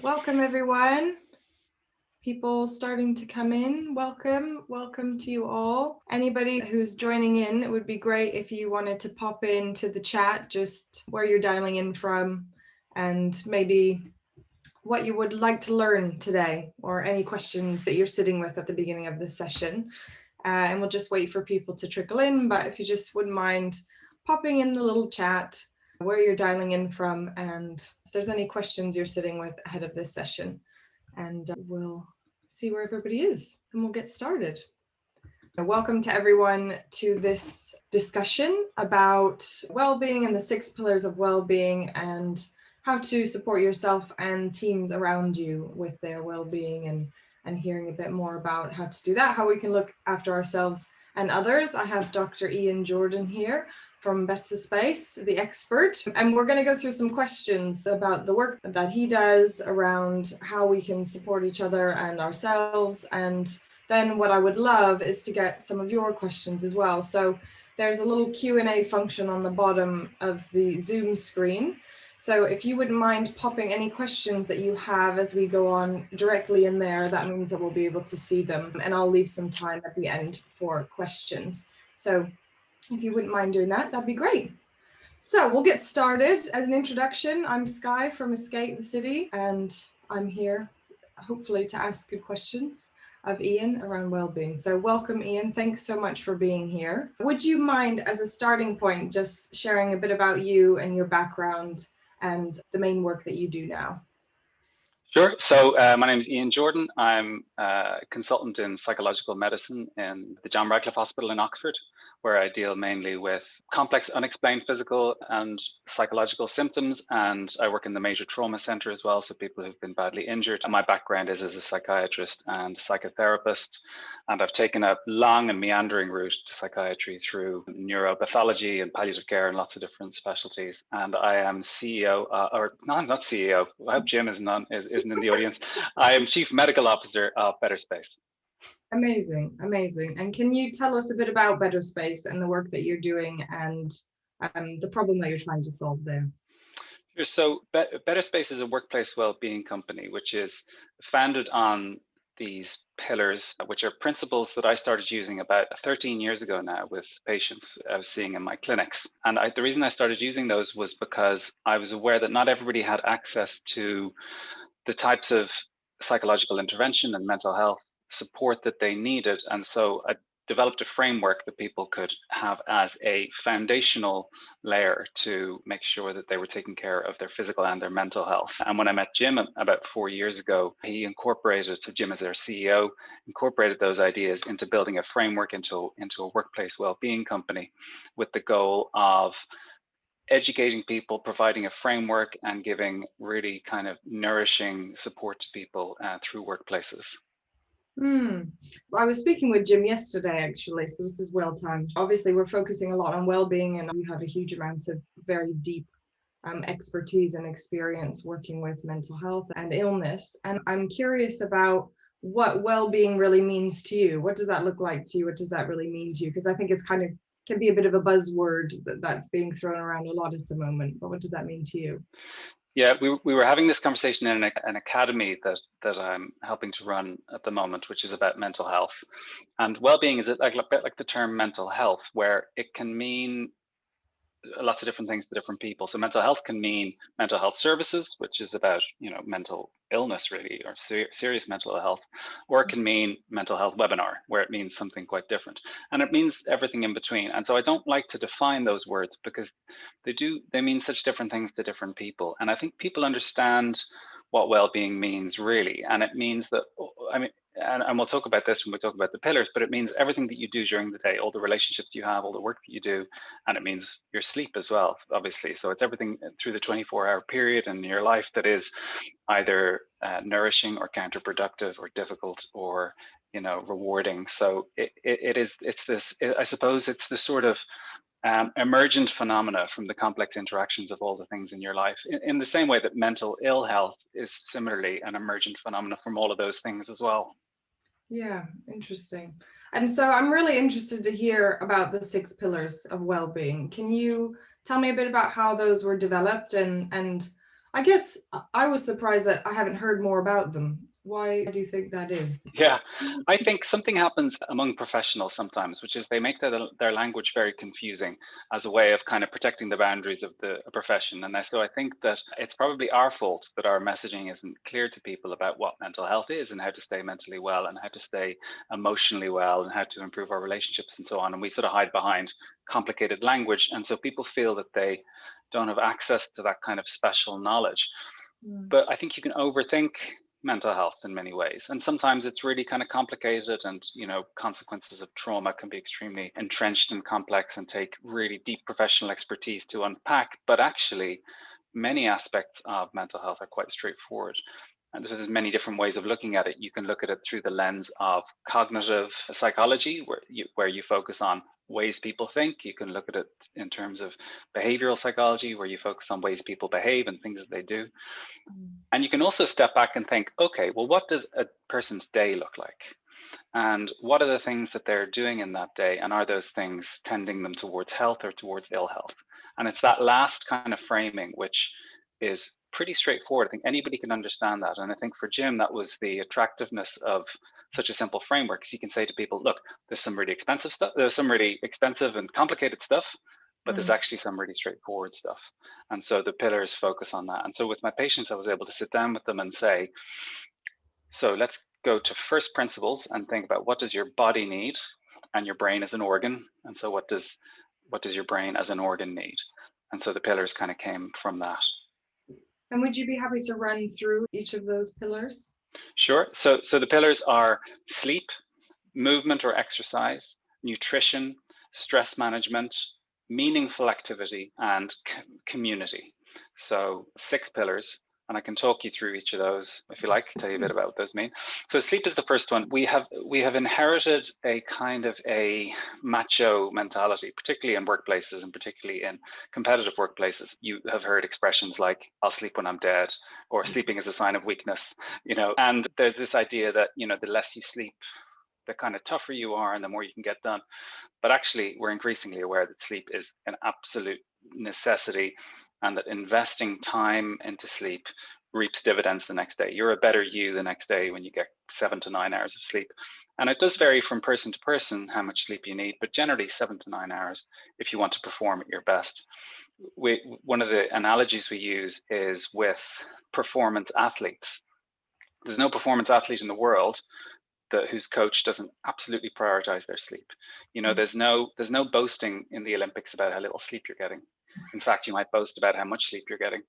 Welcome everyone. People starting to come in. Welcome to you all. Anybody who's joining in, it would be great if you wanted to pop into the chat just where you're dialing in from and maybe what you would like to learn today or any questions that you're sitting with at the beginning of this session. And we'll just wait for people to trickle in, but if you just wouldn't mind popping in the little chat where you're dialing in from and if there's any questions you're sitting with ahead of this session, and we'll see where everybody is and we'll get started. Welcome to everyone to this discussion about well-being and the 6 pillars of well-being and how to support yourself and teams around you with their well-being, and hearing a bit more about how to do that, how we can look after ourselves and others. I have Dr. Iain Jordan here from BetterSpace, the expert, and we're going to go through some questions about the work that he does around how we can support each other and ourselves. And then what I would love is to get some of your questions as well. So there's a little Q&A function on the bottom of the Zoom screen. So if you wouldn't mind popping any questions that you have as we go on directly in there, that means that we'll be able to see them, and I'll leave some time at the end for questions. So if you wouldn't mind doing that, that'd be great. So we'll get started. As an introduction, I'm Skye from Escape the City, and I'm here hopefully to ask good questions of Iain around well-being. So welcome, Iain. Thanks so much for being here. Would you mind, as a starting point, just sharing a bit about you and your background and the main work that you do now? Sure. So my name is Iain Jordan. I'm a consultant in psychological medicine in the John Radcliffe Hospital in Oxford, where I deal mainly with complex unexplained physical and psychological symptoms. And I work in the major trauma center as well, so people who've been badly injured. And my background is as a psychiatrist and psychotherapist. And I've taken a long and meandering route to psychiatry through neuropathology and palliative care and lots of different specialties. And I am CEO, no, I'm not CEO. I hope Jim isn't in the audience. I am Chief Medical Officer of BetterSpace. Amazing, amazing. And can you tell us a bit about BetterSpace and the work that you're doing and the problem that you're trying to solve there? Sure. So BetterSpace is a workplace well-being company, which is founded on these pillars, which are principles that I started using about 13 years ago now with patients I was seeing in my clinics. And the reason I started using those was because I was aware that not everybody had access to the types of psychological intervention and mental health support that they needed. And so I developed a framework that people could have as a foundational layer to make sure that they were taking care of their physical and their mental health. And when I met Jim about 4 years ago, he incorporated, so Jim is our CEO, incorporated those ideas into building a framework into a workplace well-being company with the goal of educating people, providing a framework, and giving really kind of nourishing support to people through workplaces. I was speaking with Jim yesterday, actually, so this is well timed. Obviously, we're focusing a lot on well-being, and you have a huge amount of very deep expertise and experience working with mental health and illness. And I'm curious about what well-being really means to you. What does that look like to you? What does that really mean to you? Because I think it's kind of can be a bit of a buzzword that's being thrown around a lot at the moment. But what does that mean to you? Yeah, we were having this conversation in an academy that I'm helping to run at the moment, which is about mental health. And well-being is a bit like the term mental health, where it can mean lots of different things to different people. So mental health can mean mental health services, which is about, mental illness really, or serious mental health, or it can mean mental health webinar, where it means something quite different. And it means everything in between. And so I don't like to define those words because they mean such different things to different people. And I think people understand what well-being means really. And it means that, and we'll talk about this when we talk about the pillars, but it means everything that you do during the day, all the relationships you have, all the work that you do, and it means your sleep as well, obviously. So it's everything through the 24-hour period in your life that is either nourishing or counterproductive or difficult or rewarding. So I suppose it's this sort of emergent phenomena from the complex interactions of all the things in your life, in the same way that mental ill health is similarly an emergent phenomena from all of those things as well. Yeah, interesting. And so I'm really interested to hear about the 6 pillars of well-being. Can you tell me a bit about how those were developed and I guess I was surprised that I haven't heard more about them. Why do you think that is? Yeah, I think something happens among professionals sometimes, which is they make their language very confusing as a way of kind of protecting the boundaries of the profession. And so I think that it's probably our fault that our messaging isn't clear to people about what mental health is and how to stay mentally well and how to stay emotionally well and how to improve our relationships and so on. And we sort of hide behind complicated language. And so people feel that they don't have access to that kind of special knowledge. But I think you can overthink mental health in many ways, and sometimes it's really kind of complicated, and consequences of trauma can be extremely entrenched and complex and take really deep professional expertise to unpack. But actually many aspects of mental health are quite straightforward, and so there's many different ways of looking at it. You can look at it through the lens of cognitive psychology, where you focus on ways people think. You can look at it in terms of behavioral psychology, where you focus on ways people behave and things that they do. And you can also step back and think, okay, well, what does a person's day look like? And what are the things that they're doing in that day? And are those things tending them towards health or towards ill health? And it's that last kind of framing, which is pretty straightforward. I think anybody can understand that. And I think for Jim, that was the attractiveness of such a simple framework. So you can say to people, look, there's some really expensive stuff. There's some really expensive and complicated stuff, but there's actually some really straightforward stuff. And so the pillars focus on that. And so with my patients, I was able to sit down with them and say, so let's go to first principles and think about, what does your body need? And your brain is an organ. And so what does your brain as an organ need? And so the pillars kind of came from that. And would you be happy to run through each of those pillars? Sure. So the pillars are sleep, movement or exercise, nutrition, stress management, meaningful activity, and community. So 6 pillars, and I can talk you through each of those if you like, tell you a bit about what those mean. So sleep is the first one. We have inherited a kind of a macho mentality, particularly in workplaces and particularly in competitive workplaces. You have heard expressions like, I'll sleep when I'm dead, or sleeping is a sign of weakness, and there's this idea that, the less you sleep, the kind of tougher you are and the more you can get done. But actually, we're increasingly aware that sleep is an absolute necessity, and that investing time into sleep reaps dividends the next day. You're a better you the next day when you get 7 to 9 hours of sleep. And it does vary from person to person how much sleep you need, but generally 7 to 9 hours if you want to perform at your best. One of the analogies we use is with performance athletes. There's no performance athlete in the world whose coach doesn't absolutely prioritize their sleep. There's no boasting in the Olympics about how little sleep you're getting. In fact, you might boast about how much sleep you're getting,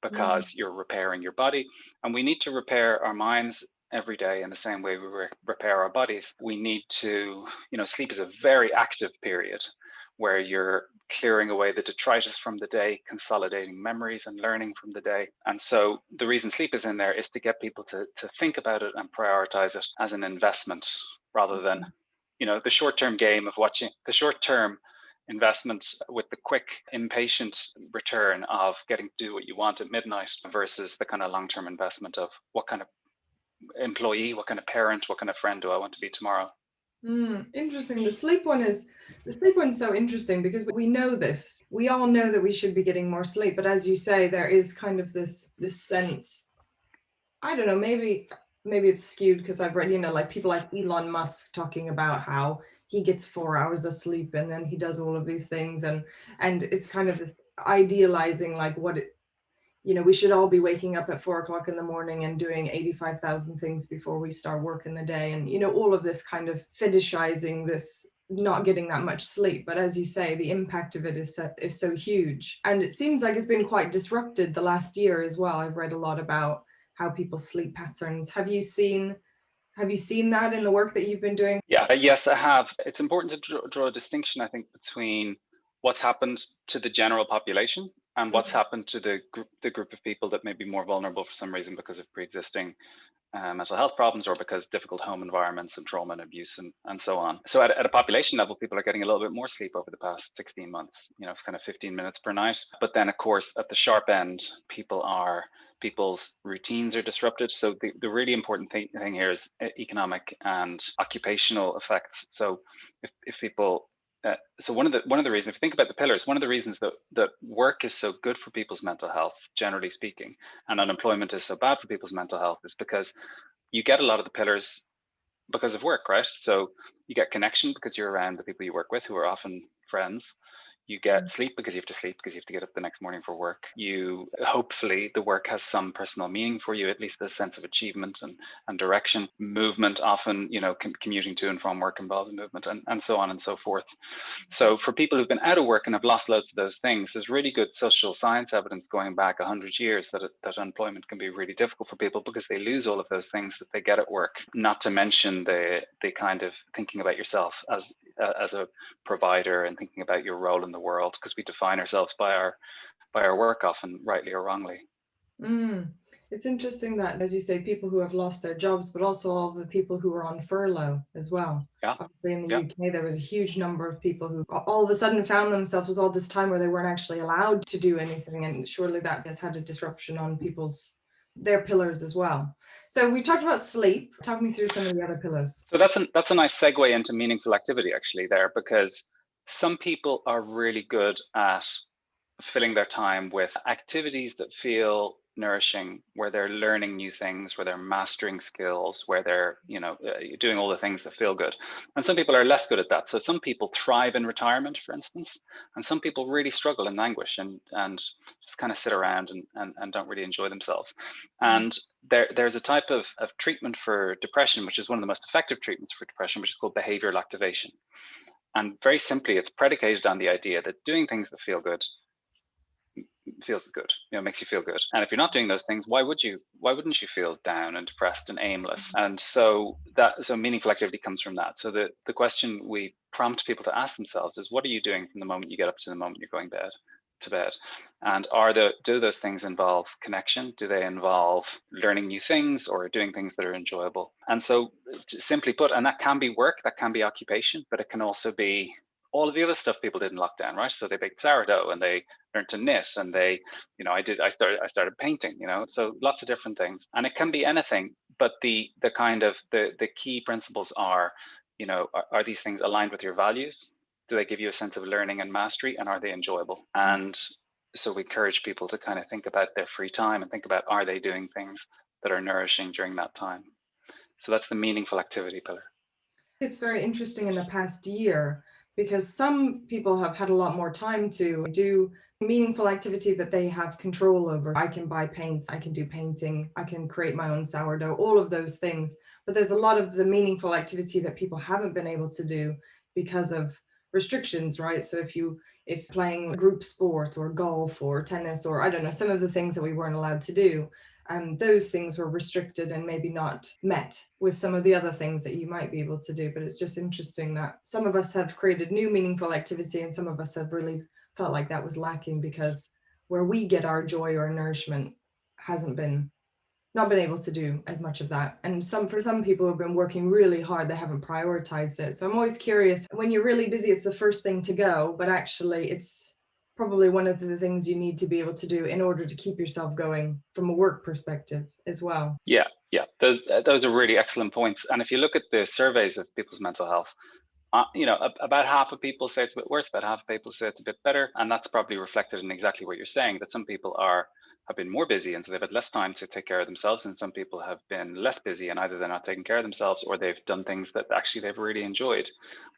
because you're repairing your body. And we need to repair our minds every day in the same way we repair our bodies. We need to, sleep is a very active period where you're clearing away the detritus from the day, consolidating memories and learning from the day. And so the reason sleep is in there is to get people to think about it and prioritize it as an investment, rather than, the short-term game of watching the short-term investment with the quick, impatient return of getting to do what you want at midnight, versus the kind of long-term investment of what kind of employee, what kind of parent, what kind of friend do I want to be tomorrow. Interesting. The sleep one's so interesting, because we know this. We all know that we should be getting more sleep, but as you say, there is kind of this sense. I don't know. Maybe it's skewed because I've read, like people like Elon Musk talking about how he gets 4 hours of sleep and then he does all of these things, and it's kind of this idealizing like what it. We should all be waking up at 4 o'clock in the morning and doing 85,000 things before we start work in the day. And, all of this kind of fetishizing this not getting that much sleep. But as you say, the impact of it is so huge. And it seems like it's been quite disrupted the last year as well. I've read a lot about how people's sleep patterns. Have you seen that in the work that you've been doing? Yeah, yes, I have. It's important to draw a distinction, I think, between what's happened to the general population and what's happened to the group of people that may be more vulnerable for some reason because of pre-existing mental health problems, or because difficult home environments and trauma and abuse and so on. So at a population level, people are getting a little bit more sleep over the past 16 months, kind of 15 minutes per night. But then, of course, at the sharp end, people's routines are disrupted. So the really important thing here is economic and occupational effects. So if people so one of the reasons, if you think about the pillars, one of the reasons that work is so good for people's mental health, generally speaking, and unemployment is so bad for people's mental health, is because you get a lot of the pillars because of work, right? So you get connection because you're around the people you work with, who are often friends. You get sleep because you have to sleep because you have to get up the next morning for work. You hopefully the work has some personal meaning for you, at least a sense of achievement and direction. Movement, often, commuting to and from work involves movement, and so on and so forth. So for people who've been out of work and have lost loads of those things, there's really good social science evidence going back 100 years that unemployment can be really difficult for people because they lose all of those things that they get at work. Not to mention the kind of thinking about yourself as a provider and thinking about your role in the world, because we define ourselves by our work, often rightly or wrongly. It's interesting that, as you say, people who have lost their jobs, but also all the people who are on furlough as well. Yeah. Obviously in the UK, there was a huge number of people who all of a sudden found themselves with all this time where they weren't actually allowed to do anything. And surely that has had a disruption on their pillars as well. So we talked about sleep. Talk me through some of the other pillars. So that's a nice segue into meaningful activity, actually, there, because some people are really good at filling their time with activities that feel nourishing, where they're learning new things, where they're mastering skills, where they're doing all the things that feel good. And some people are less good at that. So some people thrive in retirement, for instance, and some people really struggle in anguish and just kind of sit around and don't really enjoy themselves. And there's a type of treatment for depression, which is one of the most effective treatments for depression, which is called behavioral activation. And very simply, it's predicated on the idea that doing things that feel good feels good, makes you feel good. And if you're not doing those things, why wouldn't you feel down and depressed and aimless? And so meaningful activity comes from that. So the question we prompt people to ask themselves is, what are you doing from the moment you get up to the moment you're going to bed? And do those things involve connection? Do they involve learning new things or doing things that are enjoyable? And so simply put, and that can be work, that can be occupation, but it can also be all of the other stuff people did in lockdown, right? So they baked sourdough and they learned to knit, and I started painting, so lots of different things. And it can be anything, but the kind of the key principles are, are these things aligned with your values? Do they give you a sense of learning and mastery, and are they enjoyable? And so we encourage people to kind of think about their free time and think about, are they doing things that are nourishing during that time? So that's the meaningful activity pillar. It's very interesting in the past year, because some people have had a lot more time to do meaningful activity that they have control over. I can buy paint, I can do painting, I can create my own sourdough, all of those things. But there's a lot of the meaningful activity that people haven't been able to do because of restrictions, right? So if playing group sport or golf or tennis, or I don't know, some of the things that we weren't allowed to do, those things were restricted and maybe not met with some of the other things that you might be able to do. But it's just interesting that some of us have created new meaningful activity and some of us have really felt like that was lacking, because where we get our joy or nourishment hasn't been not been able to do as much of that. And for some people who have been working really hard, they haven't prioritized it. So I'm always curious, when you're really busy, it's the first thing to go, but actually it's probably one of the things you need to be able to do in order to keep yourself going from a work perspective as well. Yeah. Those are really excellent points. And if you look at the surveys of people's mental health, about half of people say it's a bit worse, about half of people say it's a bit better. And that's probably reflected in exactly what you're saying, that some people have been more busy and so they've had less time to take care of themselves, and some people have been less busy and either they're not taking care of themselves or they've done things that actually they've really enjoyed.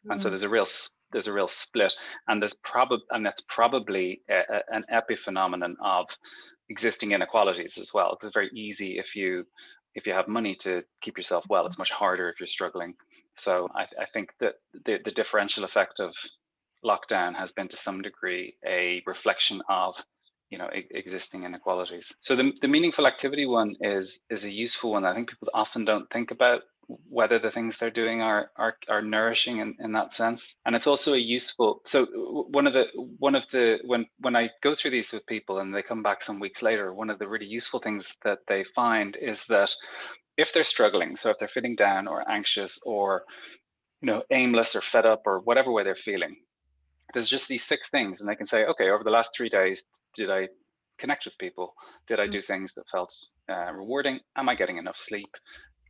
And so there's a real split, and that's probably an epiphenomenon of existing inequalities as well. Because it's very easy if you have money to keep yourself well. It's much harder if you're struggling. So I think that the differential effect of lockdown has been to some degree a reflection of existing inequalities. So the meaningful activity one is a useful one. I think people often don't think about whether the things they're doing are nourishing in that sense. And it's also a useful, so when I go through these with people and they come back some weeks later, one of the really useful things that they find is that if they're struggling, so if they're feeling down or anxious or aimless or fed up or whatever way they're feeling, there's just these 6 things, and they can say, okay, over the last 3 days, did I connect with people? Did I do things that felt rewarding? Am I getting enough sleep?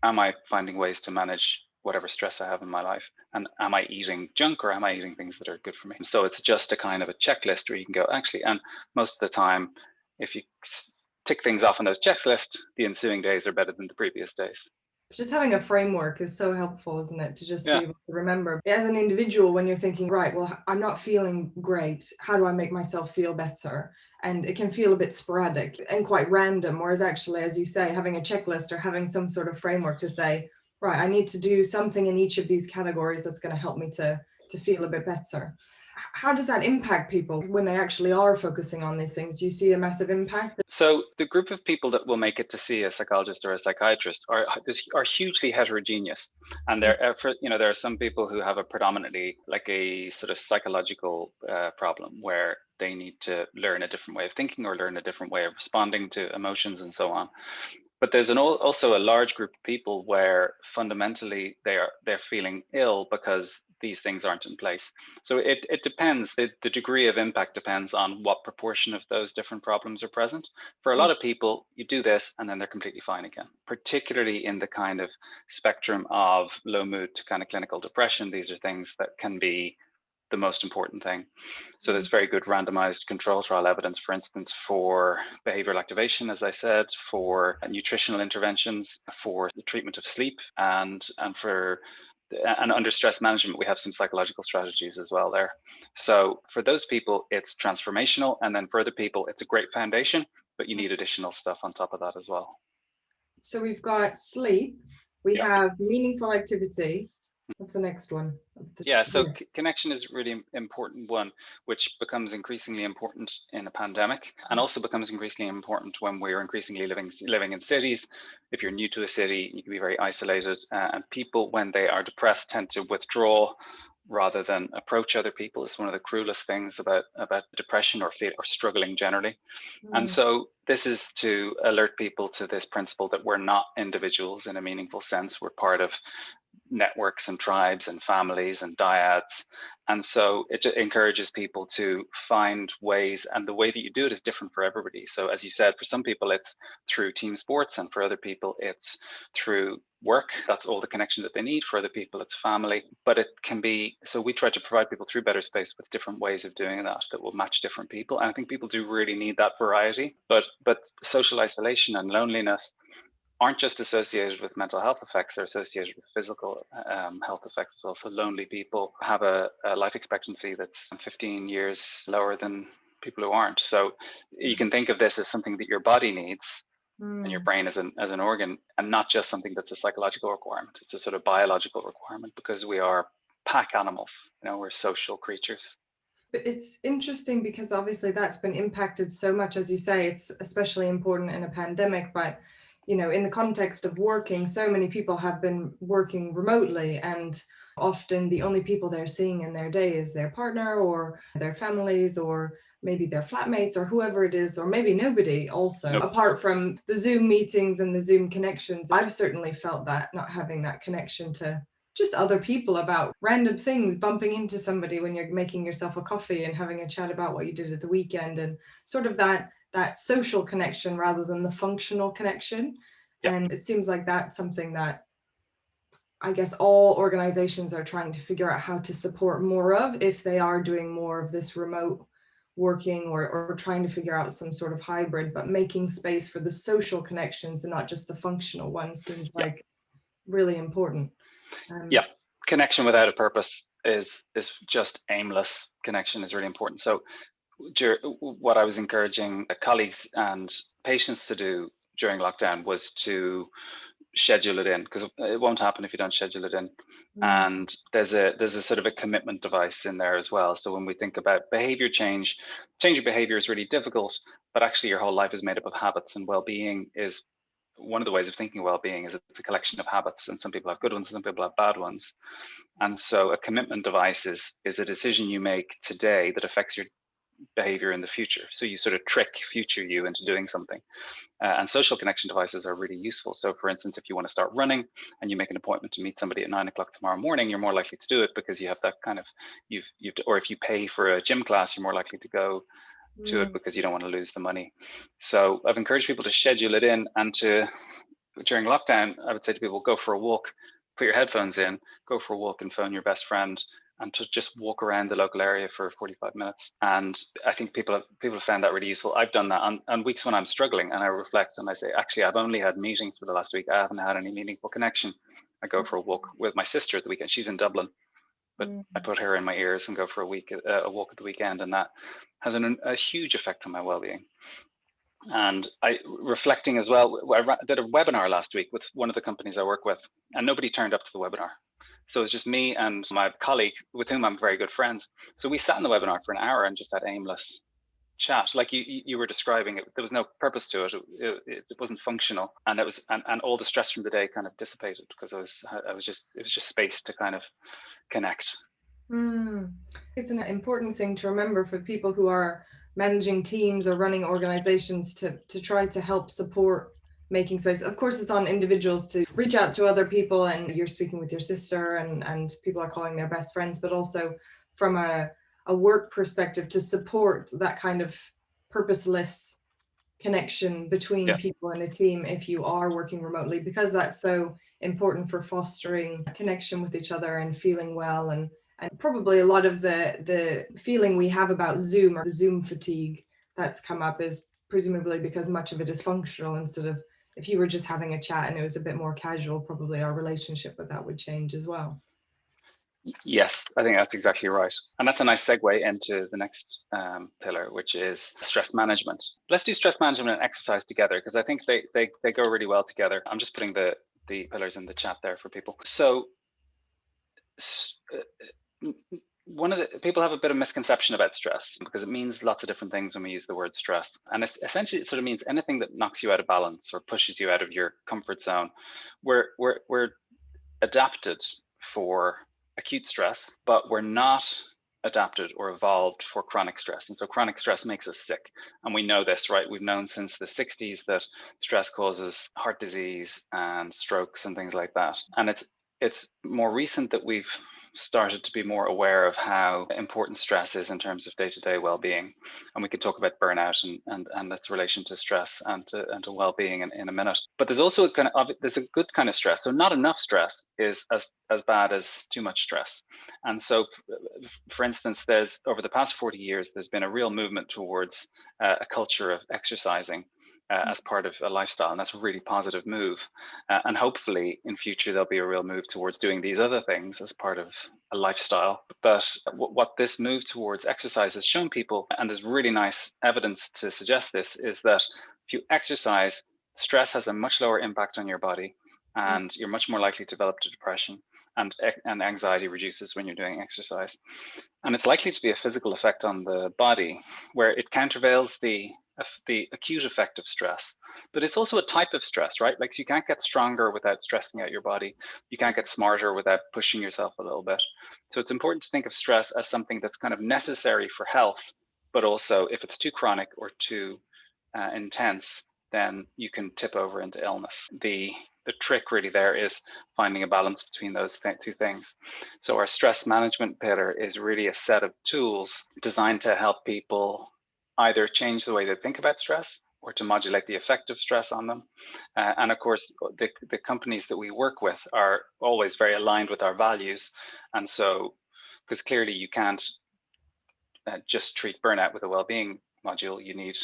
Am I finding ways to manage whatever stress I have in my life. And am I eating junk or am I eating things that are good for me? So it's just a kind of a checklist where you can go, actually, and most of the time, if you tick things off on those checklists, the ensuing days are better than the previous days. Just having a framework is so helpful, isn't it? To just be Yeah. able to remember as an individual when you're thinking, right, well, I'm not feeling great. How do I make myself feel better? And it can feel a bit sporadic and quite random. Whereas actually, as you say, having a checklist or having some sort of framework to say, right, I need to do something in each of these categories that's going to help me to feel a bit better. How does that impact people when they actually are focusing on these things? Do you see a massive impact? So the group of people that will make it to see a psychologist or a psychiatrist are hugely heterogeneous, and there are some people who have a predominantly like a sort of psychological problem where they need to learn a different way of thinking or learn a different way of responding to emotions and so on. But there's also a large group of people where fundamentally they're feeling ill because these things aren't in place. So it depends. The degree of impact depends on what proportion of those different problems are present. For a lot of people, you do this and then they're completely fine again. Particularly in the kind of spectrum of low mood to kind of clinical depression, these are things that can be the most important thing. So there's very good randomized control trial evidence, for instance, for behavioral activation, as I said, for nutritional interventions, for the treatment of sleep, and under stress management, we have some psychological strategies as well there. So for those people, it's transformational. And then for other people, it's a great foundation, but you need additional stuff on top of that as well. So we've got sleep, we have meaningful activity. What's the next one? Yeah, so connection is a really important one, which becomes increasingly important in a pandemic, and also becomes increasingly important when we're increasingly living in cities. If you're new to a city, you can be very isolated, and people, when they are depressed, tend to withdraw rather than approach other people. It's one of the cruelest things about depression or struggling generally. And so this is to alert people to this principle that we're not individuals in a meaningful sense. We're part of networks and tribes and families and dyads. And so it encourages people to find ways, and the way that you do it is different for everybody. So as you said, for some people it's through team sports, and for other people it's through work. That's all the connection that they need. For other people it's family, but it can be, so we try to provide people through BetterSpace with different ways of doing that will match different people. And I think people do really need that variety, but social isolation and loneliness aren't just associated with mental health effects, they're associated with physical health effects as well. So lonely people have a life expectancy that's 15 years lower than people who aren't. So you can think of this as something that your body needs and your brain as an organ, and not just something that's a psychological requirement. It's a sort of biological requirement because we are pack animals, we're social creatures. It's interesting because obviously that's been impacted so much, as you say. It's especially important in a pandemic, but in the context of working, so many people have been working remotely, and often the only people they're seeing in their day is their partner or their families or maybe their flatmates or whoever it is, or maybe nobody also. Nope. Apart from the Zoom meetings and the Zoom connections, I've certainly felt that, not having that connection to just other people about random things, bumping into somebody when you're making yourself a coffee and having a chat about what you did at the weekend, and sort of that social connection rather than the functional connection. Yep. And it seems like that's something that I guess all organizations are trying to figure out how to support more of, if they are doing more of this remote working, or trying to figure out some sort of hybrid, but making space for the social connections and not just the functional ones seems like really important. Yeah, connection without a purpose is just aimless. Connection is really important. So what I was encouraging colleagues and patients to do during lockdown was to schedule it in, because it won't happen if you don't schedule it in. And there's a sort of a commitment device in there as well. So when we think about behavior change, changing behavior is really difficult, but actually your whole life is made up of habits, and well-being is one of the ways of thinking well-being is it's a collection of habits, and some people have good ones, some people have bad ones. And so a commitment device is a decision you make today that affects your behavior in the future. So you sort of trick future you into doing something. And social connection devices are really useful. So for instance, if you want to start running and you make an appointment to meet somebody at 9 o'clock tomorrow morning, you're more likely to do it because you have that kind of, or if you pay for a gym class, you're more likely to go to it because you don't want to lose the money. So I've encouraged people to schedule it in, and during lockdown, I would say to people, go for a walk put your headphones in, go for a walk and phone your best friend, and to just walk around the local area for 45 minutes. And I think people have found that really useful. I've done that on weeks when I'm struggling, and I reflect and I say, actually, I've only had meetings for the last week. I haven't had any meaningful connection. I go for a walk with my sister at the weekend. She's in Dublin, but I put her in my ears and go for a walk at the weekend, and that has a huge effect on my well-being. And reflecting as well, I did a webinar last week with one of the companies I work with, and nobody turned up to the webinar. So it was just me and my colleague with whom I'm very good friends. So we sat in the webinar for an hour and just had aimless chat, like you were describing it. There was no purpose to it. It wasn't functional, and and all the stress from the day kind of dissipated because it was just space to kind of connect. It's an important thing to remember for people who are managing teams or running organizations to try to help support making space. Of course, it's on individuals to reach out to other people, and you're speaking with your sister and people are calling their best friends, but also from a work perspective to support that kind of purposeless connection between people in a team if you are working remotely, because that's so important for fostering connection with each other and feeling well. And probably a lot of the feeling we have about Zoom, or the Zoom fatigue that's come up, is presumably because much of it is functional instead of, if you were just having a chat and it was a bit more casual, probably our relationship with that would change as well. Yes, I think that's exactly right. And that's a nice segue into the next pillar, which is stress management. Let's do stress management and exercise together, because I think they go really well together. I'm just putting the pillars in the chat there for people. So one of the people have a bit of misconception about stress, because it means lots of different things when we use the word stress. And essentially it sort of means anything that knocks you out of balance or pushes you out of your comfort zone. We're adapted for acute stress, but we're not adapted or evolved for chronic stress. And so chronic stress makes us sick. And we know this, right? We've known since the 60s that stress causes heart disease and strokes and things like that. And it's more recent that we've started to be more aware of how important stress is in terms of day-to-day well-being. And we could talk about burnout and its relation to stress and to well-being in a minute. But there's also there's a good kind of stress. So not enough stress is as bad as too much stress. And so, for instance, there's over the past 40 years, there's been a real movement towards a culture of exercising as part of a lifestyle, and that's a really positive move. And hopefully in future, there'll be a real move towards doing these other things as part of a lifestyle. But what this move towards exercise has shown people, and there's really nice evidence to suggest this, is that if you exercise, stress has a much lower impact on your body, and you're much more likely to develop depression, and anxiety reduces when you're doing exercise. And it's likely to be a physical effect on the body where it countervails the acute effect of stress, but it's also a type of stress, right? Like, so you can't get stronger without stressing out your body. You can't get smarter without pushing yourself a little bit. So it's important to think of stress as something that's kind of necessary for health, but also if it's too chronic or too intense, then you can tip over into illness. The trick really there is finding a balance between those two things. So our stress management pillar is really a set of tools designed to help people either change the way they think about stress or to modulate the effect of stress on them. And of course, the companies that we work with are always very aligned with our values. And so, because clearly you can't just treat burnout with a well-being module, you need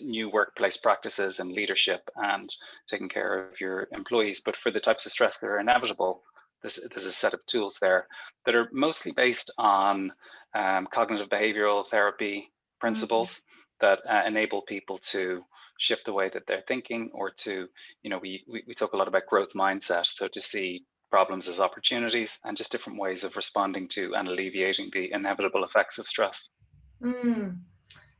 new workplace practices and leadership and taking care of your employees. But for the types of stress that are inevitable, there's a set of tools there that are mostly based on cognitive behavioral therapy principles that enable people to shift the way that they're thinking, or to, we talk a lot about growth mindset. So to see problems as opportunities and just different ways of responding to and alleviating the inevitable effects of stress.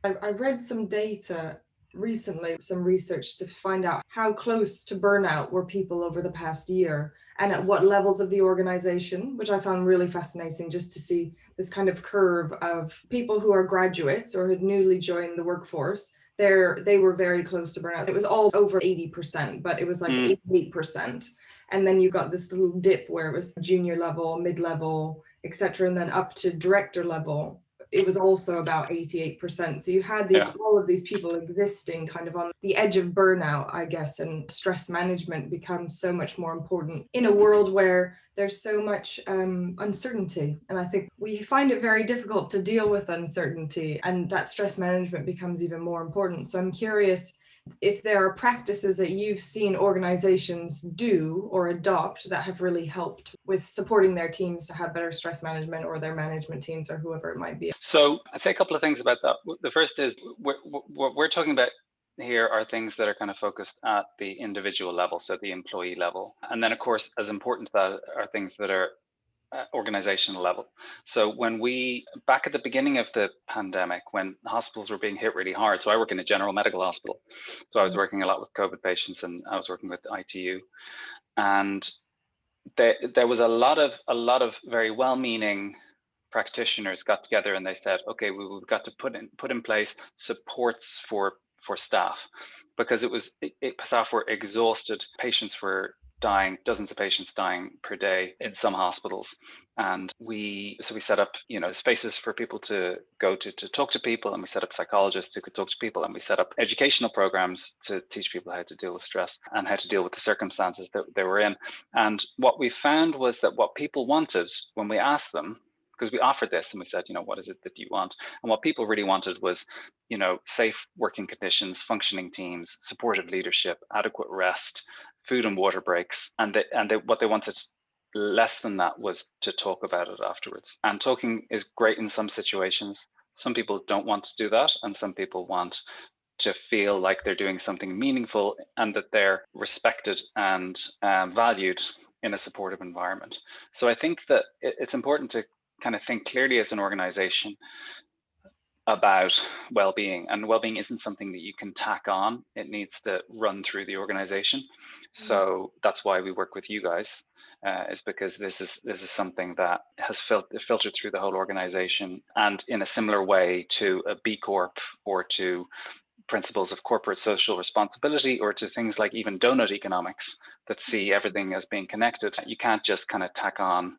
I read some data recently, some research to find out how close to burnout were people over the past year and at what levels of the organization, which I found really fascinating, just to see this kind of curve of people who are graduates or had newly joined the workforce. They were very close to burnout. It was all over 80%, but it was like 88%. And then you got this little dip where it was junior level, mid-level, etc., and then up to director level it was also about 88%. So you had all of these people existing kind of on the edge of burnout, I guess, and stress management becomes so much more important in a world where there's so much uncertainty. And I think we find it very difficult to deal with uncertainty, and that stress management becomes even more important. So I'm curious if there are practices that you've seen organizations do or adopt that have really helped with supporting their teams to have better stress management, or their management teams, or whoever it might be. So I'd say a couple of things about that. The first is what we're talking about here are things that are kind of focused at the individual level, so the employee level. And then, of course, as important to that are things that are organizational level. So when back at the beginning of the pandemic, when hospitals were being hit really hard, so I work in a general medical hospital, so I was working a lot with COVID patients, and I was working with ITU, and there was a lot of very well-meaning practitioners got together and they said, okay, we've got to put in place supports for staff, because staff were exhausted, patients were dying, dozens of patients dying per day in some hospitals. And we set up, spaces for people to go to talk to people, and we set up psychologists who could talk to people, and we set up educational programs to teach people how to deal with stress and how to deal with the circumstances that they were in. And what we found was that what people wanted when we asked them, because we offered this and we said, what is it that you want? And what people really wanted was, safe working conditions, functioning teams, supportive leadership, adequate rest, food and water breaks. And what they wanted less than that was to talk about it afterwards. And talking is great in some situations. Some people don't want to do that, and some people want to feel like they're doing something meaningful and that they're respected and valued in a supportive environment. So I think that it's important to kind of think clearly as an organization about well-being, and well-being isn't something that you can tack on. It needs to run through the organization. So that's why we work with you guys, is because this is something that has filtered through the whole organization, and in a similar way to a B Corp, or to principles of corporate social responsibility, or to things like even donut economics that see everything as being connected. You can't just kind of tack on,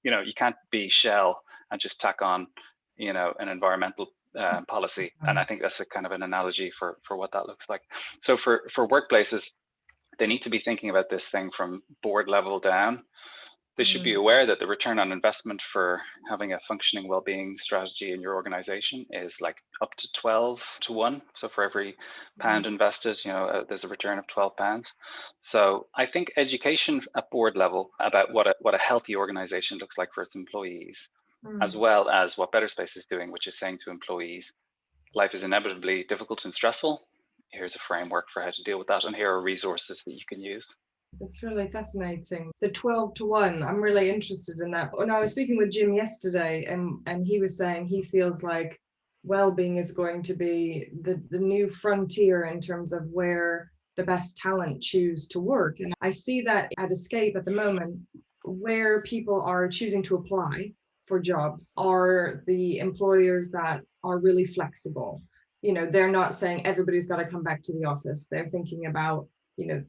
you can't be Shell and just tack on, an environmental policy. And I think that's a kind of an analogy for what that looks like. So for workplaces, they need to be thinking about this thing from board level down. They should be aware that the return on investment for having a functioning well-being strategy in your organization is like up to 12 to 1. So for every pound invested, there's a return of £12. So I think education at board level about what a healthy organization looks like for its employees, as well as what BetterSpace is doing, which is saying to employees, life is inevitably difficult and stressful. Here's a framework for how to deal with that, and here are resources that you can use. That's really fascinating. The 12 to 1, I'm really interested in that. When I was speaking with Jim yesterday, and he was saying he feels like well-being is going to be the new frontier in terms of where the best talent choose to work. And I see that at Escape at the moment, where people are choosing to apply for jobs are the employers that are really flexible. They're not saying everybody's got to come back to the office. They're thinking about,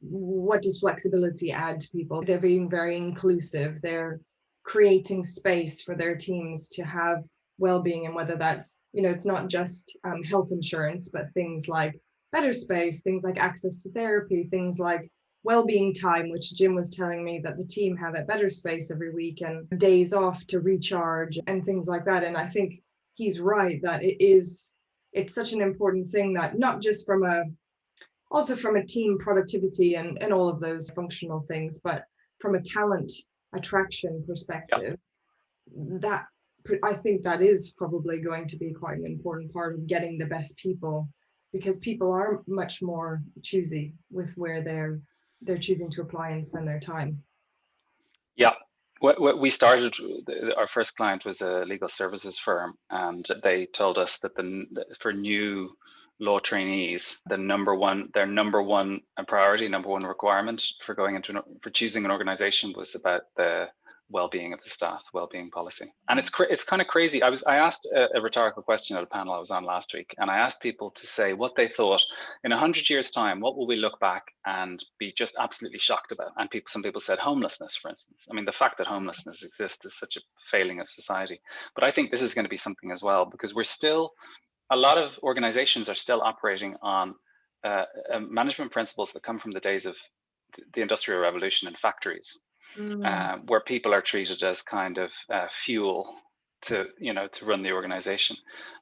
what does flexibility add to people? They're being very inclusive. They're creating space for their teams to have well-being, and whether that's, it's not just health insurance, but things like BetterSpace, things like access to therapy, things like well-being time, which Jim was telling me that the team have at BetterSpace every week, and days off to recharge and things like that. And I think he's right that it's such an important thing, that not just also from a team productivity and all of those functional things, but from a talent attraction perspective, that I think that is probably going to be quite an important part of getting the best people, because people are much more choosy with where they're choosing to apply and spend their time. Yeah. We started, our first client was a legal services firm, and they told us that for new law trainees, their number one priority, number one requirement for choosing an organization was about the well-being of the staff, well-being policy. And it's kind of crazy. I asked a rhetorical question at a panel I was on last week, and I asked people to say what they thought in 100 years' time, what will we look back and be just absolutely shocked about? And some people said homelessness, for instance. I mean, the fact that homelessness exists is such a failing of society. But I think this is going to be something as well, because a lot of organizations are still operating on management principles that come from the days of the Industrial Revolution in factories, where people are treated as kind of fuel to run the organization.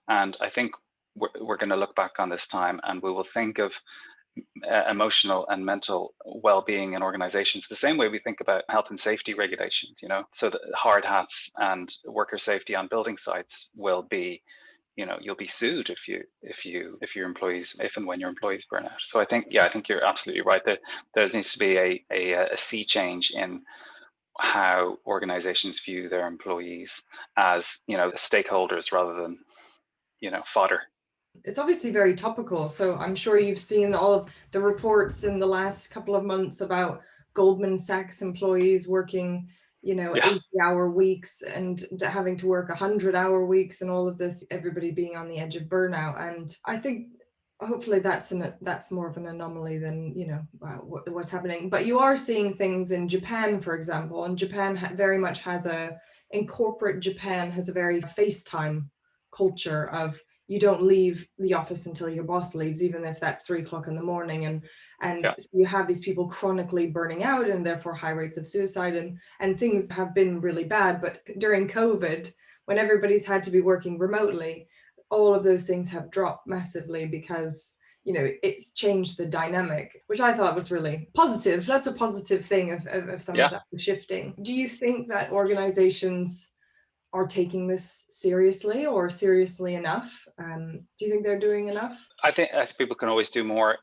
And I think we're going to look back on this time and we will think of emotional and mental well-being in organizations the same way we think about health and safety regulations, so the hard hats and worker safety on building sites will be, you'll be sued if your employees, if and when your employees burn out. So I think you're absolutely right. There needs to be a sea change in how organizations view their employees as, stakeholders rather than, fodder. It's obviously very topical. So I'm sure you've seen all of the reports in the last couple of months about Goldman Sachs employees working, 80-hour weeks and having to work 100-hour weeks and all of this, everybody being on the edge of burnout. And I think hopefully that's more of an anomaly than, what's happening. But you are seeing things in Japan, for example, and Japan very much in corporate Japan has a very FaceTime culture of, you don't leave the office until your boss leaves, even if that's 3:00 in the morning. And so you have these people chronically burning out and therefore high rates of suicide, and things have been really bad. But during COVID, when everybody's had to be working remotely, all of those things have dropped massively because, it's changed the dynamic, which I thought was really positive. That's a positive thing of some of that shifting. Do you think that organizations are taking this seriously or seriously enough? Do you think they're doing enough? I think people can always do more.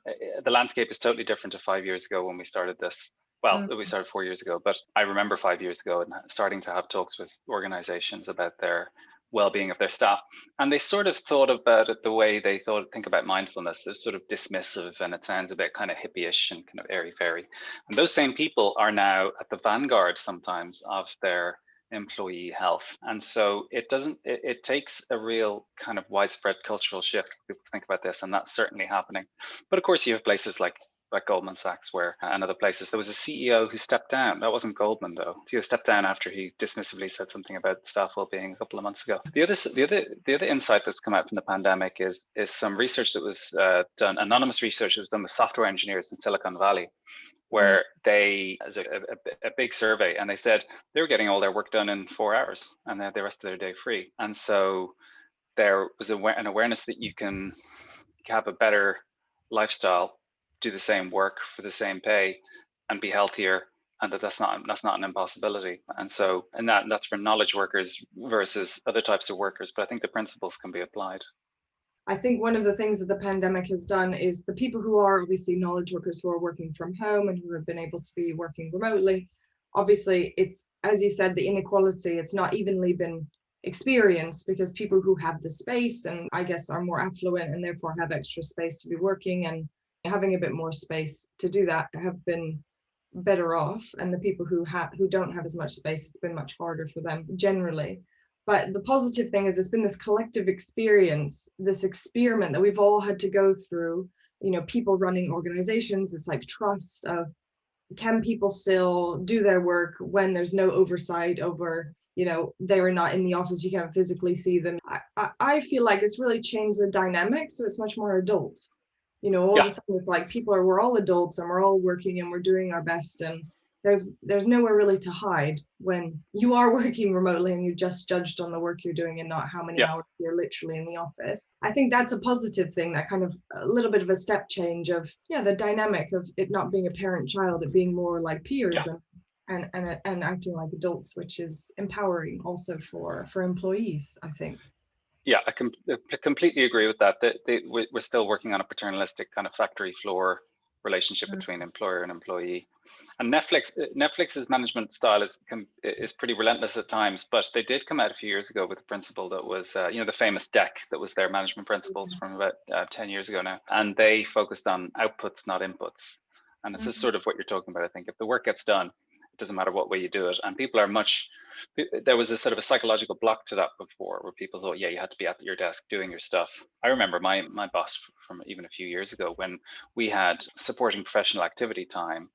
The landscape is totally different to 5 years ago when we started this. Well, we started 4 years ago, but I remember 5 years ago and starting to have talks with organizations about their well-being of their staff. And they sort of thought about it the way they think about mindfulness. They're sort of dismissive, and it sounds a bit kind of hippie-ish and kind of airy-fairy. And those same people are now at the vanguard sometimes of their employee health. And so it takes a real kind of widespread cultural shift. People think about this, and that's certainly happening. But of course, you have places like Goldman Sachs, and other places. There was a CEO who stepped down. That wasn't Goldman, though. CEO stepped down after he dismissively said something about staff well-being a couple of months ago. The other insight that's come out from the pandemic is some research that was done, anonymous research that was done with software engineers in Silicon Valley, where they, as a big survey, and they said they were getting all their work done in 4 hours and they had the rest of their day free. And so there was an awareness that you can have a better lifestyle, do the same work for the same pay, and be healthier, and that's not an impossibility. And so, that's for knowledge workers versus other types of workers. But I think the principles can be applied. I think one of the things that the pandemic has done is the people who are obviously knowledge workers who are working from home and who have been able to be working remotely, obviously it's, as you said, the inequality, it's not evenly been experienced, because people who have the space and I guess are more affluent and therefore have extra space to be working and having a bit more space to do that have been better off, and the people who don't have as much space, it's been much harder for them generally. But the positive thing is it's been this collective experience, this experiment that we've all had to go through, people running organizations. It's like trust of, can people still do their work when there's no oversight over, they were not in the office, you can't physically see them. I feel like it's really changed the dynamic, so it's much more adult. All of a sudden it's like we're all adults and we're all working and we're doing our best, and there's nowhere really to hide when you are working remotely and you're just judged on the work you're doing and not how many hours you're literally in the office. I think that's a positive thing, that kind of a little bit of a step change of the dynamic of it not being a parent-child, it being more like peers and acting like adults, which is empowering also for employees, I think. Yeah, I completely agree with that. We're still working on a paternalistic kind of factory floor relationship between employer and employee. And Netflix's management style is pretty relentless at times, but they did come out a few years ago with a principle that was, the famous DEC, that was their management principles from about 10 years ago now. And they focused on outputs, not inputs. And this is sort of what you're talking about. I think if the work gets done, it doesn't matter what way you do it. And people are there was a sort of a psychological block to that before, where people thought, yeah, you had to be at your desk doing your stuff. I remember my boss from even a few years ago, when we had supporting professional activity time,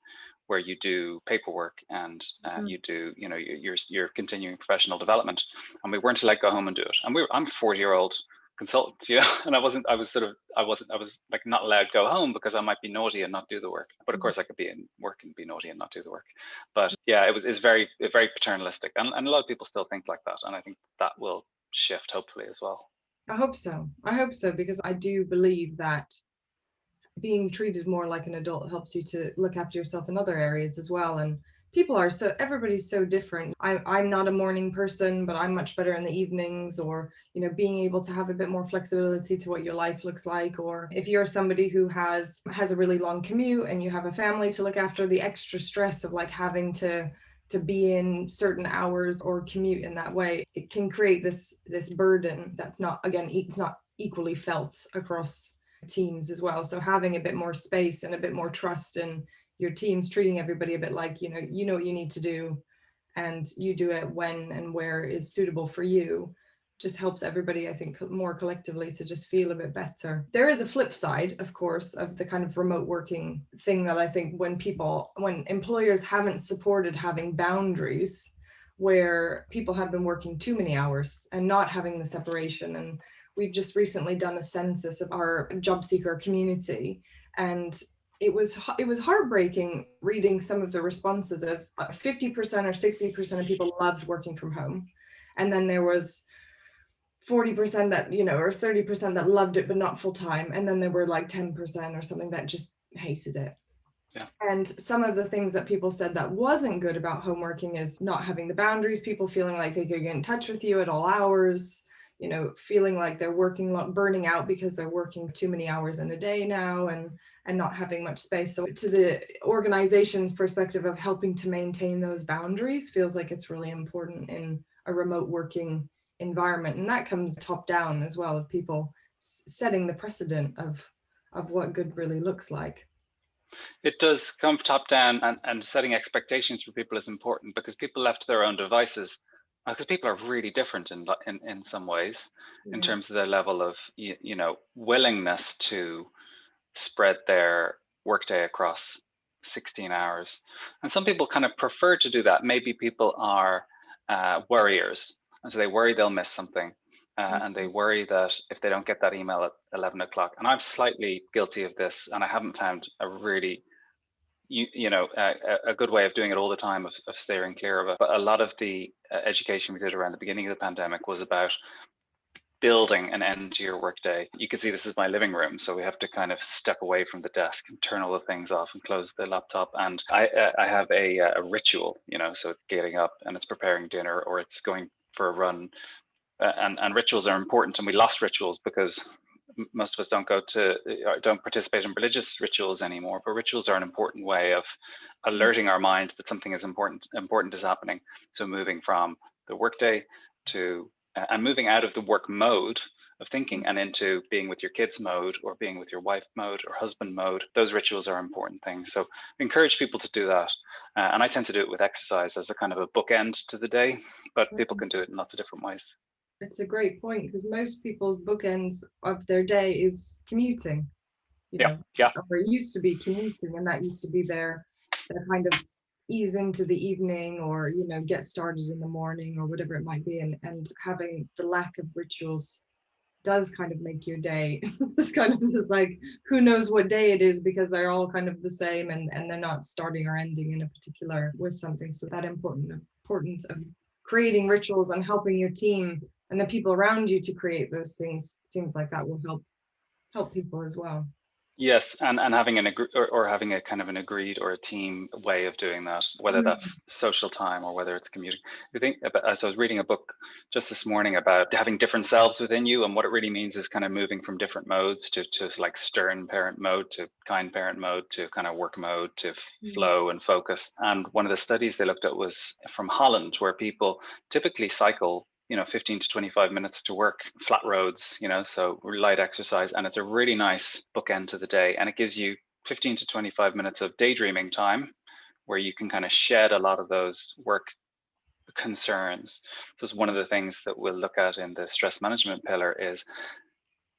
where you do paperwork and you do, your continuing professional development, and we weren't allowed to go home and do it. And I'm a 40-year-old consultant, and I was like not allowed to go home because I might be naughty and not do the work. But of course I could be in work and be naughty and not do the work. But yeah, it's very paternalistic, and a lot of people still think like that, and I think that will shift hopefully as well. I hope so, because I do believe that being treated more like an adult helps you to look after yourself in other areas as well. And everybody's so different. I'm not a morning person, but I'm much better in the evenings, or, being able to have a bit more flexibility to what your life looks like. Or if you're somebody who has a really long commute and you have a family to look after, the extra stress of like having to be in certain hours or commute in that way, it can create this burden that's not, again, it's not equally felt across teams as well. So having a bit more space and a bit more trust in your teams, treating everybody a bit like, you know what you need to do, and you do it when and where is suitable for you, just helps everybody, I think, more collectively to just feel a bit better. There is a flip side, of course, of the kind of remote working thing, that I think when employers haven't supported having boundaries, where people have been working too many hours and not having the separation. And we've just recently done a census of our job seeker community, and it was heartbreaking reading some of the responses of 50% or 60% of people loved working from home, and then there was 40% that, or 30% that loved it but not full time, and then there were like 10% or something that just hated it. Yeah. And some of the things that people said that wasn't good about home working is not having the boundaries, people feeling like they could get in touch with you at all hours, feeling like they're burning out because they're working too many hours in a day now, and not having much space. So to the organization's perspective of helping to maintain those boundaries feels like it's really important in a remote working environment. And that comes top down as well, of people setting the precedent of what good really looks like. It does come top down, and setting expectations for people is important, because people left to their own devices, because people are really different in some ways, in terms of their level of willingness to spread their workday across 16 hours. And some people kind of prefer to do that. Maybe people are worriers, and so they worry they'll miss something. And they worry that if they don't get that email at 11 o'clock, and I'm slightly guilty of this, and I haven't found a really, a good way of doing it all the time, of steering clear of it. But a lot of the education we did around the beginning of the pandemic was about building an end to your workday. You can see this is my living room, so we have to kind of step away from the desk and turn all the things off and close the laptop. And I have a ritual, so it's getting up and it's preparing dinner, or it's going for a run. And rituals are important, and we lost rituals because most of us don't participate in religious rituals anymore. But rituals are an important way of alerting our mind that something is important is happening. So moving from the workday to and moving out of the work mode of thinking and into being with your kids mode, or being with your wife mode, or husband mode. Those rituals are important things. So we encourage people to do that. And I tend to do it with exercise as a kind of a bookend to the day, but people can do it in lots of different ways. It's a great point, because most people's bookends of their day is commuting. Yeah. Or it used to be commuting, and that used to be their kind of ease into the evening, or get started in the morning, or whatever it might be. And having the lack of rituals does kind of make your day it's kind of this like, who knows what day it is, because they're all kind of the same, and they're not starting or ending in a particular with something. So that importance of creating rituals and helping your team and the people around you to create those things seems like that will help people as well. Yes, and having having a kind of an agreed or a team way of doing that, whether that's social time or whether it's commuting. I think, as I was reading a book just this morning about having different selves within you, and what it really means is kind of moving from different modes to like stern parent mode, to kind parent mode, to kind of work mode, to flow and focus. And one of the studies they looked at was from Holland, where people typically cycle 15 to 25 minutes to work, flat roads, so light exercise. And it's a really nice bookend to the day. And it gives you 15 to 25 minutes of daydreaming time, where you can kind of shed a lot of those work concerns. So one of the things that we'll look at in the stress management pillar is,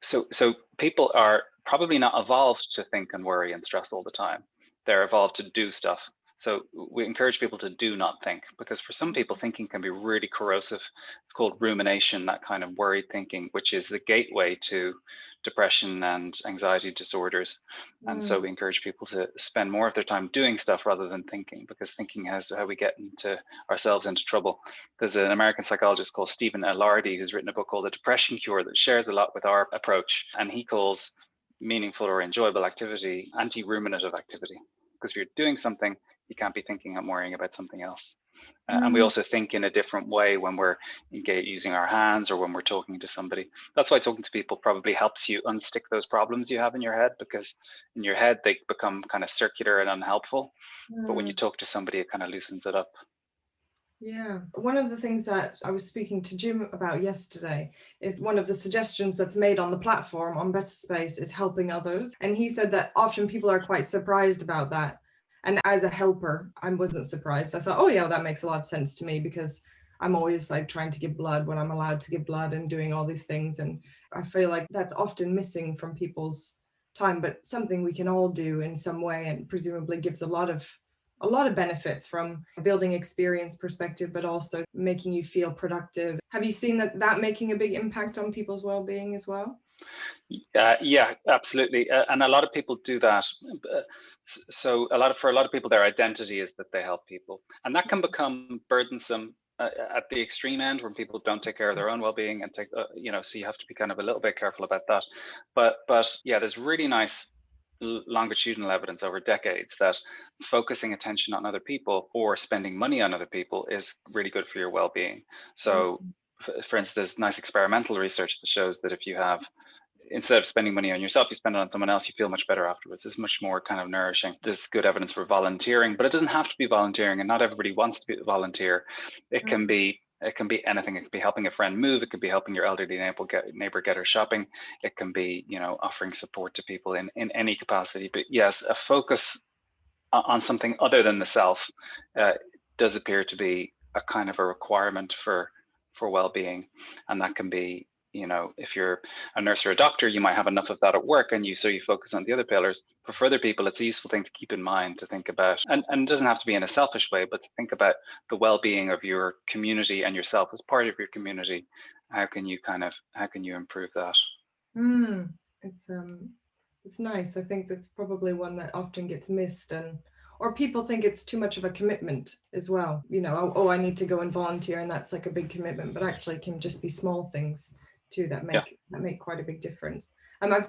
so people are probably not evolved to think and worry and stress all the time. They're evolved to do stuff. So we encourage people to do not think, because for some people thinking can be really corrosive. It's called rumination, that kind of worried thinking, which is the gateway to depression and anxiety disorders. And so we encourage people to spend more of their time doing stuff rather than thinking, because thinking has how we get into ourselves into trouble. There's an American psychologist called Stephen Ilardi who's written a book called The Depression Cure that shares a lot with our approach, and he calls meaningful or enjoyable activity anti-ruminative activity, because if you're doing something, you can't be thinking and worrying about something else. And we also think in a different way when we're using our hands or when we're talking to somebody. That's why talking to people probably helps you unstick those problems you have in your head, because in your head they become kind of circular and unhelpful. But when you talk to somebody, it kind of loosens it up. Yeah. One of the things that I was speaking to Jim about yesterday is one of the suggestions that's made on the platform on BetterSpace is helping others. And he said that often people are quite surprised about that. And as a helper, I wasn't surprised. I thought, oh yeah, that makes a lot of sense to me, because I'm always like trying to give blood when I'm allowed to give blood and doing all these things. And I feel like that's often missing from people's time, but something we can all do in some way, and presumably gives a lot of benefits from a building experience perspective, but also making you feel productive. Have you seen that making a big impact on people's well-being as well? Yeah, absolutely. And a lot of people do that. So for a lot of people, their identity is that they help people, and that can become burdensome at the extreme end when people don't take care of their own well-being and take, so you have to be kind of a little bit careful about that. But yeah, there's really nice longitudinal evidence over decades that focusing attention on other people or spending money on other people is really good for your well-being. So for instance, there's nice experimental research that shows that if you have, instead of spending money on yourself, you spend it on someone else, you feel much better afterwards. It's much more kind of nourishing. There's good evidence for volunteering, but it doesn't have to be volunteering, and not everybody wants to be a volunteer. It can be anything. It could be helping a friend move. It could be helping your elderly neighbor get her shopping. It can be, offering support to people in any capacity. But yes, a focus on something other than the self does appear to be a kind of a requirement for well-being, and that can be, if you're a nurse or a doctor, you might have enough of that at work, and you focus on the other pillars. But for other people, it's a useful thing to keep in mind, to think about, and it doesn't have to be in a selfish way, but to think about the well-being of your community and yourself as part of your community. How can you improve that? It's nice. I think that's probably one that often gets missed, or people think it's too much of a commitment as well. Oh, I need to go and volunteer, and that's like a big commitment, but actually it can just be small things too that make quite a big difference.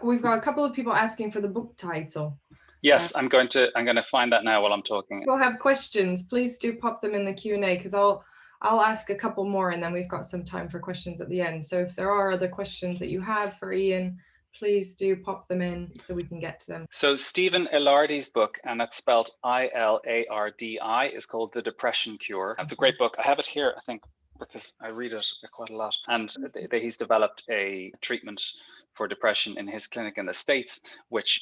We've got a couple of people asking for the book title. Yes, I'm going to find that now while I'm talking. If you'll have questions, please do pop them in the Q&A, because I'll ask a couple more, and then we've got some time for questions at the end. So if there are other questions that you have for Iain, please do pop them in so we can get to them. So Stephen Ilardi's book, and it's spelled Ilardi, is called The Depression Cure. It's a great book. I have it here, I think, because I read it quite a lot. And he's developed a treatment for depression in his clinic in the States, which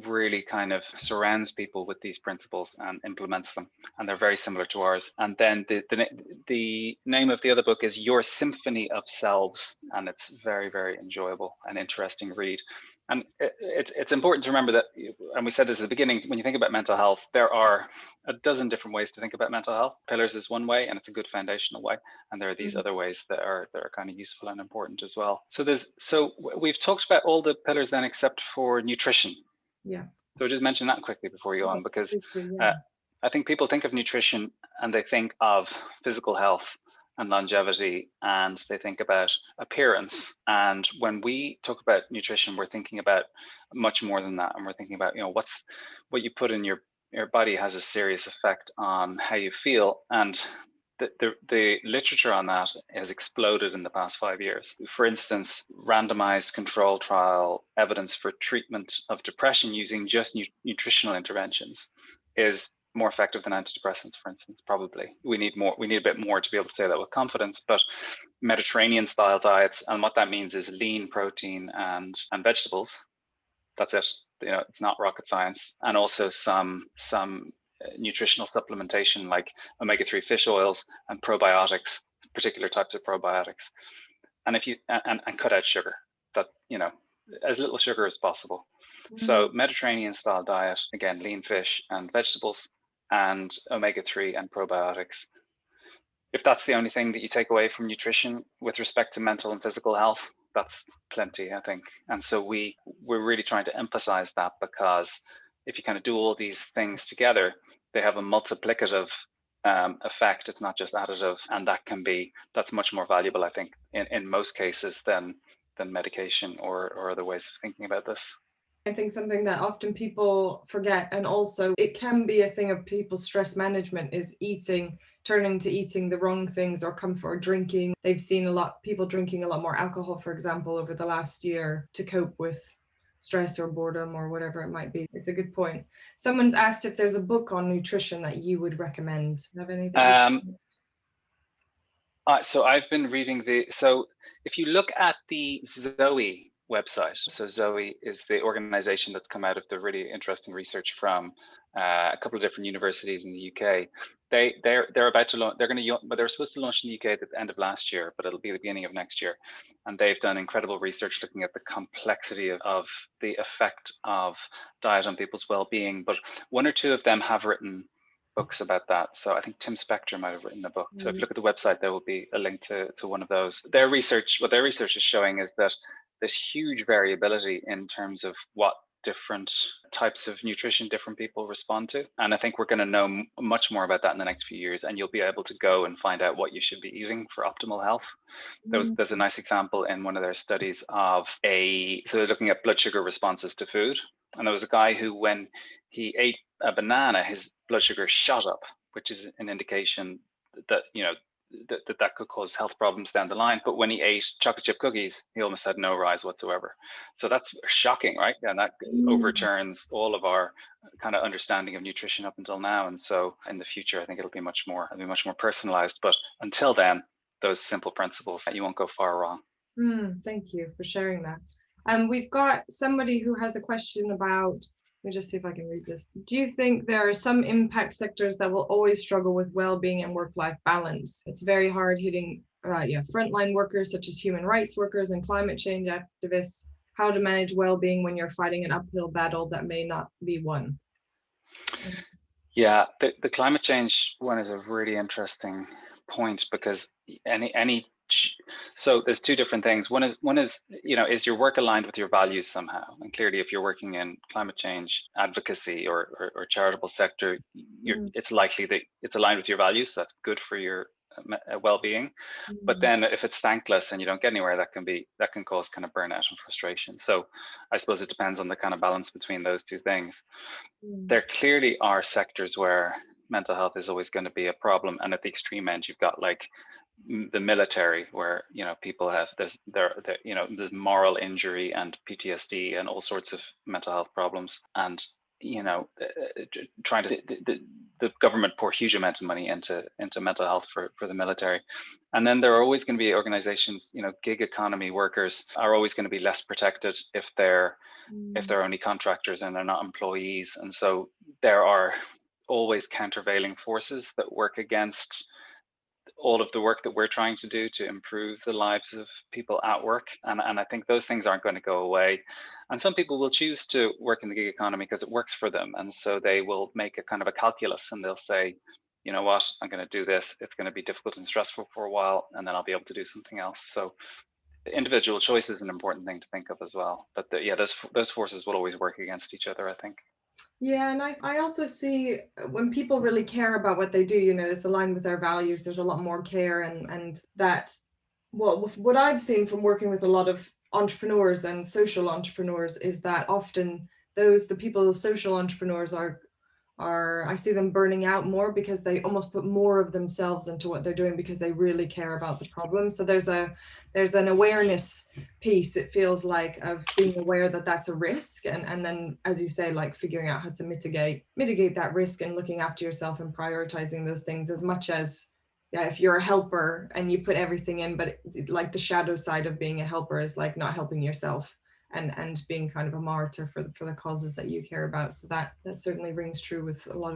really kind of surrounds people with these principles and implements them. And they're very similar to ours. And then the name of the other book is Your Symphony of Selves, and it's very, very enjoyable and interesting read. And it's important to remember that, and we said this at the beginning, when you think about mental health, there are a dozen different ways to think about mental health. Pillars is one way, and it's a good foundational way. And there are these other ways that are kind of useful and important as well. So we've talked about all the pillars then, except for nutrition. Yeah. So just mention that quickly before you go on, because I think people think of nutrition and they think of physical health and longevity, and they think about appearance. And when we talk about nutrition, we're thinking about much more than that. And we're thinking about, what you put in your body has a serious effect on how you feel. And the literature on that has exploded in the past 5 years. For instance, randomized control trial evidence for treatment of depression using just nutritional interventions is more effective than antidepressants, for instance. Probably we need a bit more to be able to say that with confidence. But Mediterranean style diets, and what that means is lean protein and vegetables. That's it. It's not rocket science. And also some nutritional supplementation like omega-3 fish oils and probiotics, particular types of probiotics. And if you and cut out sugar, that, you know, as little sugar as possible. So Mediterranean style diet, again, lean fish and vegetables and omega-3 and probiotics. If that's the only thing that you take away from nutrition with respect to mental and physical health, that's plenty, I think. And so we're really trying to emphasize that, because if you kind of do all these things together, they have a multiplicative effect. It's not just additive, and that's much more valuable, I think, in most cases than medication or other ways of thinking about this. I think something that often people forget, and also it can be a thing of people's stress management, is turning to eating the wrong things or comfort, or drinking. They've seen a lot people drinking a lot more alcohol, for example, over the last year to cope with stress or boredom or whatever it might be. It's a good point. Someone's asked if there's a book on nutrition that you would recommend. Do you have anything? So I've been reading so if you look at the Zoe website, so Zoe is the organization that's come out of the really interesting research from a couple of different universities in the UK. They're about to launch. They were supposed to launch in the UK at the end of last year, but it'll be the beginning of next year. And they've done incredible research looking at the complexity of the effect of diet on people's well-being. But one or two of them have written books about that. So I think Tim Spector might have written a book. So if you look at the website, there will be a link to one of those. What their research is showing is that there's huge variability in terms of what different types of nutrition different people respond to. And I think we're going to know much more about that in the next few years, and you'll be able to go and find out what you should be eating for optimal health. There's a nice example in one of their studies so they're looking at blood sugar responses to food. And there was a guy who, when he ate a banana, his blood sugar shot up, which is an indication that, you know, that could cause health problems down the line. But when he ate chocolate chip cookies, he almost had no rise whatsoever. So that's shocking, right? And that overturns all of our kind of understanding of nutrition up until now. And so in the future, I think it'll be much more personalized. But until then, those simple principles, you won't go far wrong. Thank you for sharing that. We've got somebody who has a question about, let me just see if I can read this. Do you think there are some impact sectors that will always struggle with well-being and work-life balance? It's very hard hitting frontline workers such as human rights workers and climate change activists. How to manage well-being when you're fighting an uphill battle that may not be won? Yeah, the climate change one is a really interesting point, because so there's two different things. One is, you know, is your work aligned with your values somehow? And clearly, if you're working in climate change advocacy or charitable sector, it's likely that it's aligned with your values. So that's good for your well-being. But then if it's thankless and you don't get anywhere, that can cause kind of burnout and frustration. So I suppose it depends on the kind of balance between those two things. There clearly are sectors where mental health is always going to be a problem, and at the extreme end, you've got like the military, where, you know, people have there's moral injury and PTSD and all sorts of mental health problems, and, you know, trying to the government pour huge amount of money into mental health for the military. And then there are always going to be organizations, you know, gig economy workers are always going to be less protected if they're only contractors and they're not employees. And so there are always countervailing forces that work against all of the work that we're trying to do to improve the lives of people at work. And I think those things aren't going to go away. And some people will choose to work in the gig economy because it works for them. And so they will make a kind of a calculus, and they'll say, you know what, I'm going to do this. It's going to be difficult and stressful for a while, and then I'll be able to do something else. So individual choice is an important thing to think of as well. But those forces will always work against each other, I think. Yeah, and I also see when people really care about what they do, you know, it's aligned with their values, there's a lot more care, and that, well, what I've seen from working with a lot of entrepreneurs and social entrepreneurs is that often the social entrepreneurs are I see them burning out more because they almost put more of themselves into what they're doing because they really care about the problem. So there's an awareness piece, it feels like, of being aware that that's a risk, and then, as you say, like figuring out how to mitigate that risk and looking after yourself and prioritizing those things, as much as, yeah, if you're a helper and you put everything in, but like the shadow side of being a helper is like not helping yourself. and being kind of a martyr for the causes that you care about. So that certainly rings true with a lot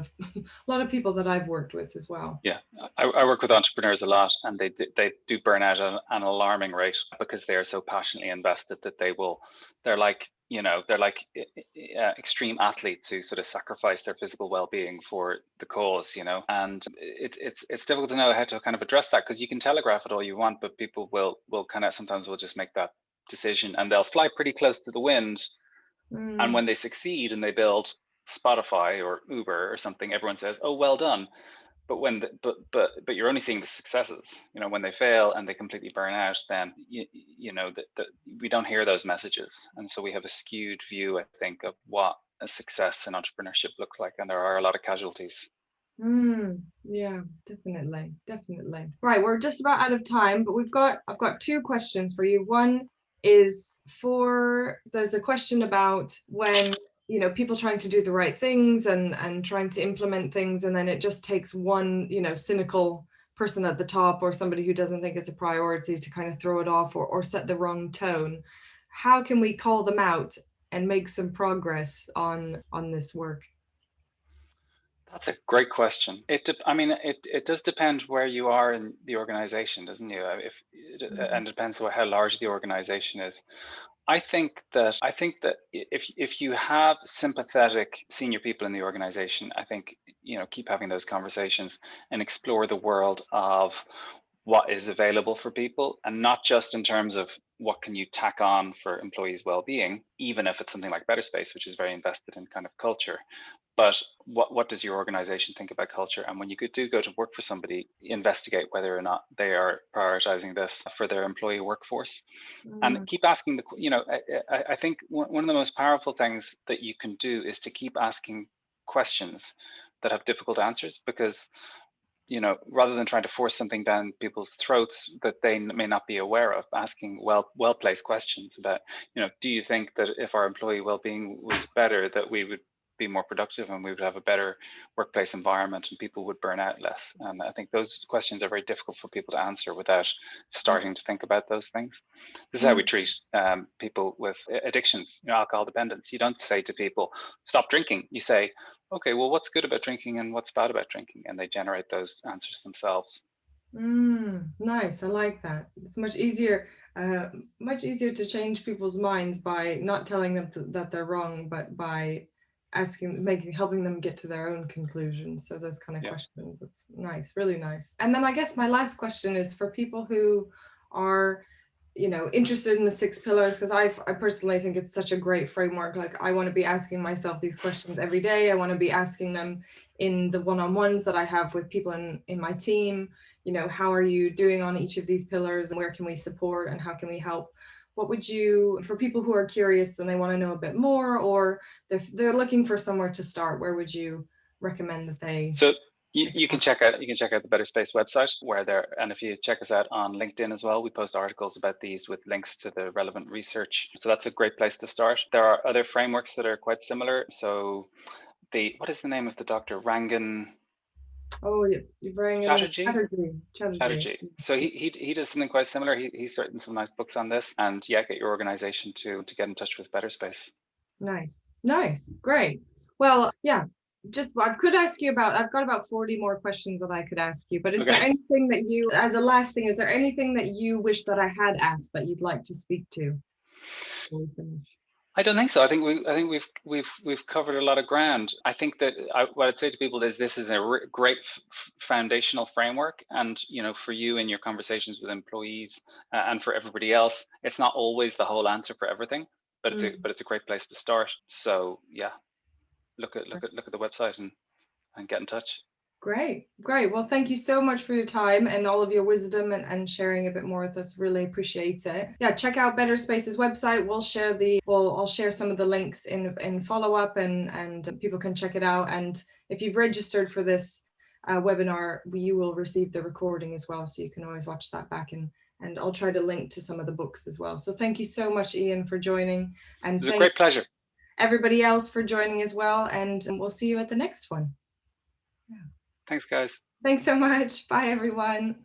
of people that I've worked with as well. Yeah, I work with entrepreneurs a lot, and they do burn out at an alarming rate because they are so passionately invested that they're like extreme athletes who sort of sacrifice their physical well-being for the cause, and it's difficult to know how to kind of address that, because you can telegraph it all you want, but people will kind of sometimes will just make that decision and they'll fly pretty close to the wind. And when they succeed and they build Spotify or Uber or something, everyone says, "Oh, well done." But but you're only seeing the successes. When they fail and they completely burn out, then that we don't hear those messages, and so we have a skewed view, I think, of what a success in entrepreneurship looks like, and there are a lot of casualties. Yeah, definitely. Right, we're just about out of time, but I've got two questions for you. One is there's a question about when people trying to do the right things and trying to implement things, and then it just takes one cynical person at the top or somebody who doesn't think it's a priority to kind of throw it off or set the wrong tone. How can we call them out and make some progress on this work? That's a great question. It does depend where you are in the organization, doesn't it? And it depends on how large the organization is. I think that if you have sympathetic senior people in the organization, I think keep having those conversations and explore the world of what is available for people, and not just in terms of what can you tack on for employees' well-being, even if it's something like BetterSpace, which is very invested in kind of culture. But what does your organization think about culture? And when you do go to work for somebody, investigate whether or not they are prioritizing this for their employee workforce, and keep asking I think one of the most powerful things that you can do is to keep asking questions that have difficult answers, because rather than trying to force something down people's throats that they may not be aware of, asking well-placed questions about, do you think that if our employee well-being was better, that we would be more productive and we would have a better workplace environment and people would burn out less? And I think those questions are very difficult for people to answer without starting to think about those things. This is how we treat people with addictions, alcohol dependence. You don't say to people, stop drinking. You say, okay, well, what's good about drinking and what's bad about drinking? And they generate those answers themselves. Nice. I like that. It's much easier to change people's minds by not telling them that they're wrong, but by helping them get to their own conclusions. So those kind of questions, it's nice, really nice. And then I guess my last question is for people who are interested in the 6 pillars, because I personally think it's such a great framework. Like, I want to be asking myself these questions every day. I want to be asking them in the one-on-ones that I have with people in my team. How are you doing on each of these pillars, and where can we support and how can we help? What would you, for people who are curious and they want to know a bit more, or they're looking for somewhere to start, where would you recommend that they? So you can check out the BetterSpace website, and if you check us out on LinkedIn as well, we post articles about these with links to the relevant research. So that's a great place to start. There are other frameworks that are quite similar. So what is the name of the doctor? Rangan. Oh, Chatterjee. So he does something quite similar. He's written some nice books on this, and get your organization to get in touch with BetterSpace. Nice, great. Well, yeah. I could ask you I've got about 40 more questions that I could ask you, but is there anything that you, as a last thing, is there anything that you wish that I had asked that you'd like to speak to before we finish? I don't think so. I think we've covered a lot of ground. I think that what I'd say to people is this is a great foundational framework, and for you in your conversations with employees and for everybody else, it's not always the whole answer for everything, but it's a great place to start. So yeah, look at the website and get in touch. Great. Well, thank you so much for your time and all of your wisdom and sharing a bit more with us. Really appreciate it. Yeah, check out BetterSpace's website. I'll share some of the links in follow up, and people can check it out. And if you've registered for this webinar, you will receive the recording as well, so you can always watch that back, and I'll try to link to some of the books as well. So thank you so much, Iain, for joining. And it was a great pleasure. Everybody else for joining as well, and we'll see you at the next one. Yeah. Thanks, guys. Thanks so much. Bye, everyone.